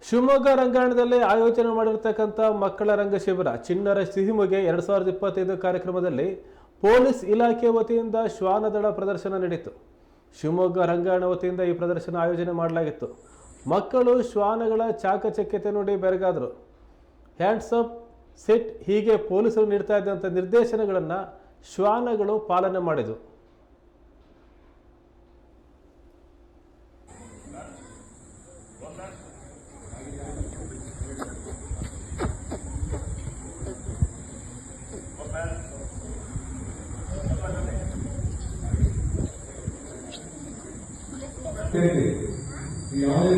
ಶಿವಮೊಗ್ಗ ರಂಗಾಯಣದಲ್ಲಿ ಆಯೋಜನೆ ಮಾಡಿರತಕ್ಕಂಥ ಮಕ್ಕಳ ರಂಗ ಶಿಬಿರ ಚಿಣ್ಣರ ಸಿಹಿಮುಗೆ 2025 ಕಾರ್ಯಕ್ರಮದಲ್ಲಿ ಪೊಲೀಸ್ ಇಲಾಖೆ ವತಿಯಿಂದ ಶ್ವಾನದಳ ಪ್ರದರ್ಶನ ನಡೆಯಿತು. ಶಿವಮೊಗ್ಗ ರಂಗಾಯಣ ವತಿಯಿಂದ ಈ ಪ್ರದರ್ಶನ ಆಯೋಜನೆ ಮಾಡಲಾಗಿತ್ತು. ಮಕ್ಕಳು ಶ್ವಾನಗಳ ಚಾಕಚಕ್ಯತೆ ನೋಡಿ ಬೆರಗಾದರು. ಹ್ಯಾಂಡ್ಸ್ ಅಪ್, ಸಿಟ್ ಹೀಗೆ ಪೊಲೀಸರು ನೀಡ್ತಾ ಇದ್ದಂಥ ನಿರ್ದೇಶನಗಳನ್ನು ಶ್ವಾನಗಳು ಪಾಲನೆ ಮಾಡಿದವು. ಯಾವುದೇ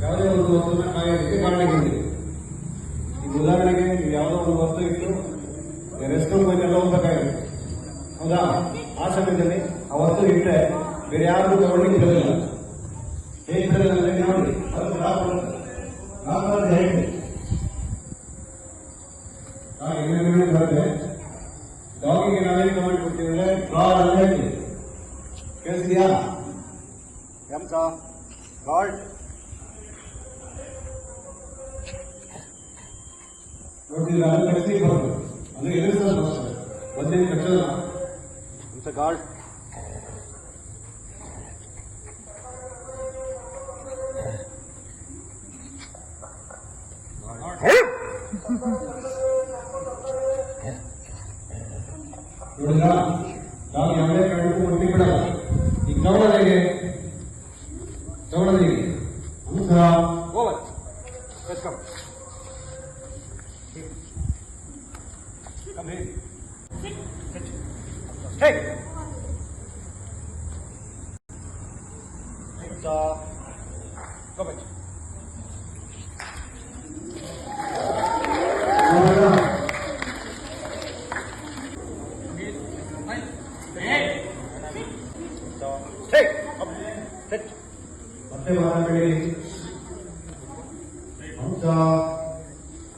ಯಾವುದೇ ಒಂದು ವಸ್ತುನ ಕಾಯೋದಕ್ಕೆ ಕಾರಣಗಳಿದೆ. ಈಗ ಉದಾಹರಣೆಗೆ ನೀವು ಯಾವುದೋ ಒಂದು ವಸ್ತು ಇಟ್ಟು ರೆಸ್ಟ್ ರೂಮ್ ಎಲ್ಲ ಹೋಗ್ಬೇಕಾಗುತ್ತೆ, ಹೌದಾ? ಆ ಸಮಯದಲ್ಲಿ ಆ ವಸ್ತು ಇಟ್ಟರೆ ಬೇರೆ ಯಾರು ತಗೊಳ್ಳಿಕ್ಕೆ ಬಿಡೋದಿಲ್ಲ. ಹೇಗೆ ಬಿಡೋದಂದ್ರೆ ನೋಡಿ, ಅದು ಹೇಗೆ ಬರುತ್ತೆ. ಡಾಗಿಗೆ ನಾವೇನು ಕಮೆಂಟ್ ಕೊಡ್ತೀವಿ ಅಂದ್ರೆ ಗಾಡ್ ಅಂತ ಹೇಳ್ತೀವಿ. ಕೇಳಿಸಿದ್ಯಾ? ಎಂತ ಗಾಡ್ ನೋಡ್ತಿದ್ರೆ ಅದು ಕಳಿಸ್ಲಿಕ್ಕೆ ಬರೋದು, ಅಂದ್ರೆ ಎದುರಿಸೋದು ಒಂದೇ ಕಟ್ಟೋದು ಅಂತ ಗಾಡ್. ನೋಡಿದ್ರಾ, ನಾವು ಯಾವುದೇ ಕಾರಣಕ್ಕೂ ಮುಟ್ಟಿ ಬಿಡಲ್ಲ. ಈಗ ತಗೊಳ್ಳೋದು ಅಂತರ over welcome. Come here. Hey. Go back. Hey. Up. Sit. ಮತ್ತೆ ಮಾತಾಡಿ.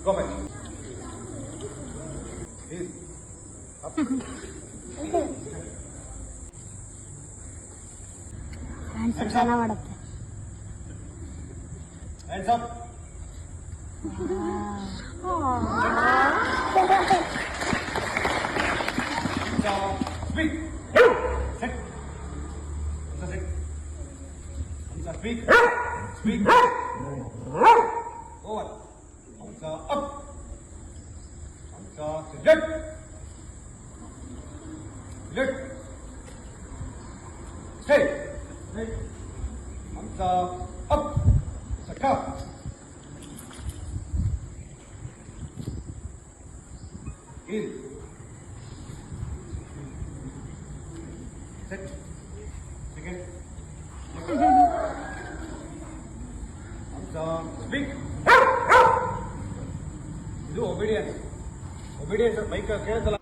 Go back. ಚೆನ್ನಾಗಿ ಮಾಡುತ್ತೆ. Hands up. Speak. Sit. Sit. Speak. Speak. Over. Up. Sit. Let. Stay. Hamza up. Saka. In. Sit. Second. Hamza speak. Do obedience. Obedience. Mic ಕೇಳಿಸಲ್ಲ.